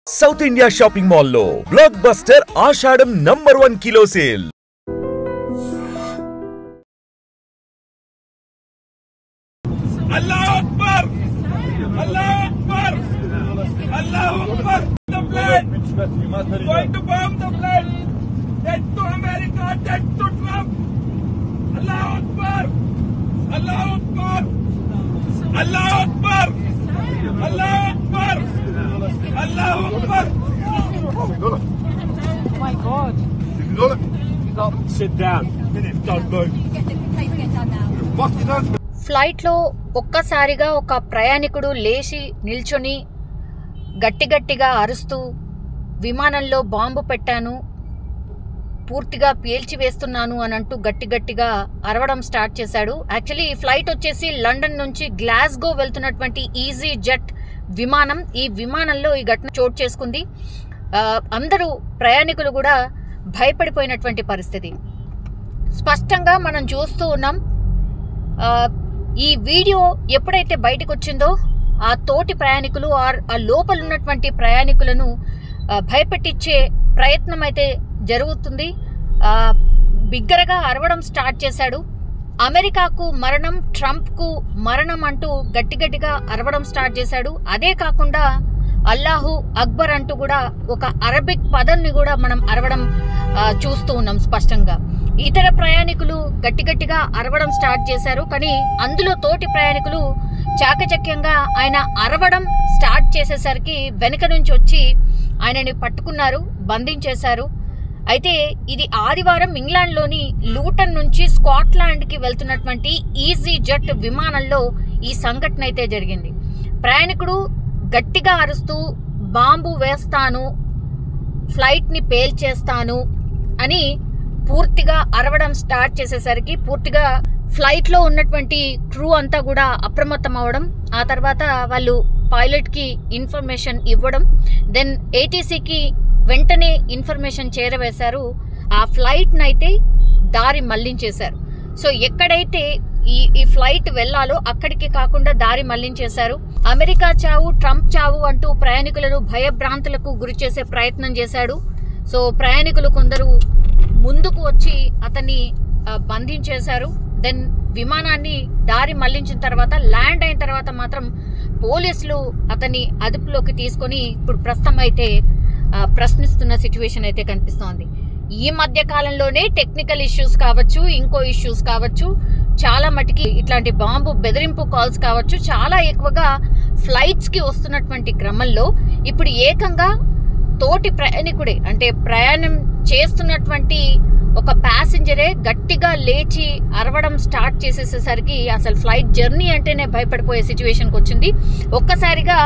South India Shopping Mall lo Blockbuster Ashadam #1 kilo sale. Allah Akbar! Allah Akbar! Allah Akbar! The plane! Going to bomb the plane! Dead to America! Dead to Trump! Allah Akbar! Allah Akbar! Allah Akbar! Allah Akbar! Allah Akbar! Oh my God! Sit down. Don't move. Flight లో ఒక్కసారిగా ఒక ప్రయాణికుడు లేచి నిల్చొని గట్టిగా అరుస్తూ విమానంలో bomb పెట్టాను, పూర్తిగా పేల్చివేస్తున్నాను అని అంటూ గట్టిగా అరవడం స్టార్ట్ చేశాడు. యాక్చువల్లీ ఈ ఫ్లైట్ వచ్చేసి లండన్ నుంచి గ్లాస్గో వెళ్తున్నటువంటి ఈజీ జెట్ విమానం. ఈ విమానంలో ఈ ఘటన చోటు చేసుకుంది. అందరూ ప్రయాణికులు కూడా భయపడిపోయినటువంటి పరిస్థితి స్పష్టంగా మనం చూస్తూ ఉన్నాం. ఈ వీడియో ఎప్పుడైతే బయటకు వచ్చిందో ఆ తోటి ప్రయాణికులు ఆ లోపల ఉన్నటువంటి ప్రయాణికులను భయపెట్టించే ప్రయత్నం అయితే జరుగుతుంది. బిగ్గరగా అరవడం స్టార్ట్ చేశాడు. అమెరికాకు మరణం, ట్రంప్కు మరణం అంటూ గట్టిగా అరవడం స్టార్ట్ చేశాడు. అదే కాకుండా అల్లాహు అక్బర్ అంటూ కూడా ఒక అరబిక్ పదాన్ని కూడా మనం అరవడం చూస్తూ ఉన్నాం స్పష్టంగా. ఇతర ప్రయాణికులు గట్టిగా అరవడం స్టార్ట్ చేశారు. కానీ అందులో తోటి ప్రయాణికులు చాకచక్యంగా ఆయన అరవడం స్టార్ట్ చేసేసరికి వెనుక నుంచి వచ్చి ఆయనని పట్టుకున్నారు, బంధించేశారు. అయితే ఇది ఆదివారం ఇంగ్లాండ్లోని లూటన్ నుంచి స్కాట్లాండ్కి వెళ్తున్నటువంటి ఈజీ జెట్ విమానంలో ఈ సంఘటన అయితే జరిగింది. ప్రయాణికుడు గట్టిగా అరుస్తూ బాంబు వేస్తాను, ఫ్లైట్ని పేల్చేస్తాను అని పూర్తిగా అరవడం స్టార్ట్ చేసేసరికి పూర్తిగా ఫ్లైట్ లో ఉన్నటువంటి క్రూ అంతా కూడా అప్రమత్తం అవడం, ఆ తర్వాత వాళ్ళు పైలట్ కి ఇన్ఫర్మేషన్ ఇవ్వడం, దెన్ ఏటీసీకి వెంటనే ఇన్ఫర్మేషన్ చేరవేశారు. ఆ ఫ్లైట్ నైతే దారి మళ్లించేశారు. సో ఎక్కడైతే ఈ ఫ్లైట్ వెళ్లాలో అక్కడికి కాకుండా దారి మళ్లించేశారు. అమెరికా చావు, ట్రంప్ చావు అంటూ ప్రయాణికులను భయభ్రాంతులకు గురి చేసే ప్రయత్నం చేశాడు. సో ప్రయాణికులు కొందరు ముందుకు వచ్చి అతన్ని బంధించేశారు. దెన్ విమానాన్ని దారి మళ్లించిన తర్వాత ల్యాండ్ అయిన తర్వాత మాత్రం పోలీసులు అతన్ని అదుపులోకి తీసుకొని ఇప్పుడు ప్రస్తుతం అయితే ప్రశ్నిస్తున్న సిచ్యువేషన్ అయితే కనిపిస్తోంది. ఈ మధ్య కాలంలోనే టెక్నికల్ ఇష్యూస్ కావచ్చు, ఇంకో ఇష్యూస్ కావచ్చు, చాలా మటుకి ఇట్లాంటి బాంబు బెదిరింపు కాల్స్ కావచ్చు, చాలా ఎక్కువగా ఫ్లైట్స్ కి వస్తున్నటువంటి క్రమంలో ఇప్పుడు ఏకంగా తోటి ప్రయాణికుడే, అంటే ప్రయాణం చేస్తున్నటువంటి ఒక ప్యాసింజరే గట్టిగా లేచి అరవడం స్టార్ట్ చేసేసేసరికి అసలు ఫ్లైట్ జర్నీ అంటేనే భయపడిపోయే సిచ్యువేషన్కి వచ్చింది. ఒక్కసారిగా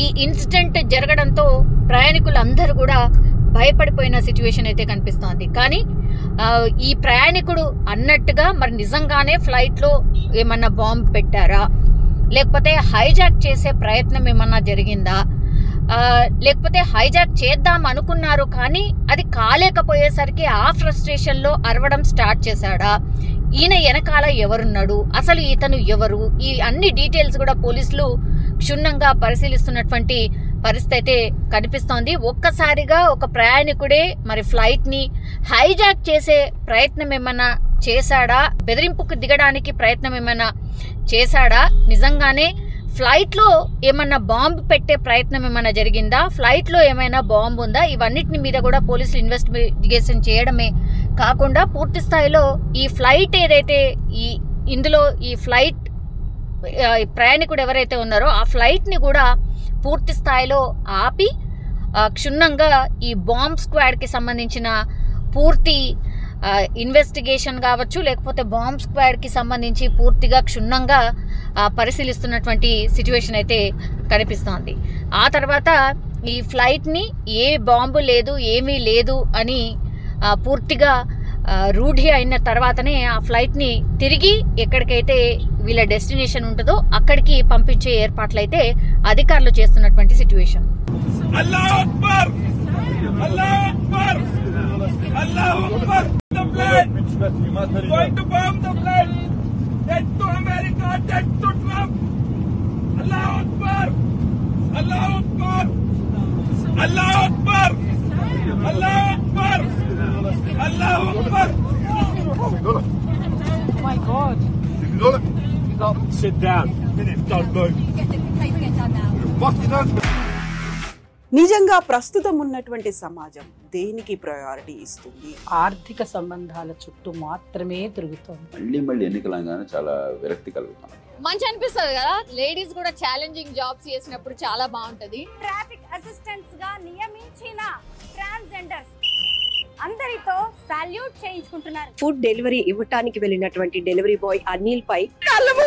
ఈ ఇన్సిడెంట్ జరగడంతో ప్రయాణికులందరూ కూడా భయపడిపోయిన సిచ్యువేషన్ అయితే కనిపిస్తోంది. కానీ ఈ ప్రయాణికుడు అన్నట్టుగా మరి నిజంగానే ఫ్లైట్లో ఏమన్నా బాంబు పెట్టారా, లేకపోతే హైజాక్ చేసే ప్రయత్నం ఏమన్నా జరిగిందా, లేకపోతే హైజాక్ చేద్దాం అనుకున్నారు కానీ అది కాలేకపోయేసరికి ఆ ఫ్రస్ట్రేషన్ లో అరవడం స్టార్ట్ చేశాడా, ఈయన వెనకాల ఎవరున్నాడు, అసలు ఇతను ఎవరు, ఈ అన్ని డీటెయిల్స్ కూడా పోలీసులు క్షుణ్ణంగా పరిశీలిస్తున్నటువంటి పరిస్థితి అయితే కనిపిస్తోంది. ఒక్కసారిగా ఒక ప్రయాణికుడే మరి ఫ్లైట్ ని హైజాక్ చేసే ప్రయత్నం ఏమన్నా చేశాడా, బెదిరింపుకు దిగడానికి ప్రయత్నం ఏమైనా చేశాడా, నిజంగానే ఫ్లైట్ లో ఏమన్నా బాంబు పెట్టే ప్రయత్నం ఏమైనా జరిగిందా, ఫ్లైట్ లో ఏమైనా బాంబు ఉందా, ఇవన్నిటిని మీద కూడా పోలీసులు ఇన్వెస్టిగేషన్ చేయడమే కాకుండా పూర్తి స్థాయిలో ఈ ఫ్లైట్ ఏదైతే ఇందులో ఈ ఫ్లైట్ ప్రయాణికుడు ఎవరైతే ఉన్నారో ఆ ఫ్లైట్ ని కూడా పూర్తి స్థాయిలో ఆపి క్షుణ్ణంగా ఈ బాంబ్ స్క్వాడ్ కి సంబంధించిన పూర్తి ఇన్వెస్టిగేషన్ కావచ్చు, లేకపోతే బాంబ్ స్క్వాడ్ కి సంబంధించి పూర్తిగా క్షుణ్ణంగా పరిశీలిస్తున్నటువంటి సిచ్యువేషన్ అయితే కనిపిస్తోంది. ఆ తర్వాత ఈ ఫ్లైట్ ని ఏ బాంబు లేదు, ఏమీ లేదు అని పూర్తిగా రూఢి అయిన తర్వాతనే ఆ ఫ్లైట్ ని తిరిగి ఎక్కడికైతే వీళ్ళ డెస్టినేషన్ ఉంటుందో అక్కడికి పంపించే ఏర్పాట్లు అయితే అధికారులు చేస్తున్నటువంటి situation. Allahu Akbar! Allahu Akbar! Allahu Akbar! The plane! Going to bomb the plane! Dead to America! Dead to Trump! Allahu Akbar! Allahu Akbar! Allah Akbar Allah Akbar Allah Akbar My God. Sit down. Don't move. నిజంగా ప్రస్తుతం ఉన్నటువంటి సమాజం దేనికి priority ఇస్తుంది? ఆర్థిక సంబంధాల చుట్టూ మాత్రమే తిరుగుతోంది. మళ్ళీ ఎన్నికలంగానే చాలా విరక్తి కలుగుతాం. మంచి అనిపిస్తుంది కదా, లేడీస్ కూడా ఛాలెంజింగ్ జాబ్స్ చేసినప్పుడు చాలా బాగుంటది. ట్రాఫిక్ అసిస్టెంట్స్ గా నియమించిన ట్రాన్స్జెండర్స్ అందరితో సాల్యూట్ చేయించుకుంటున్నారు. ఫుడ్ డెలివరీ ఇవ్వటానికి వెళ్ళినటువంటి డెలివరీ బాయ్ అనిల్ పై కళ్ళము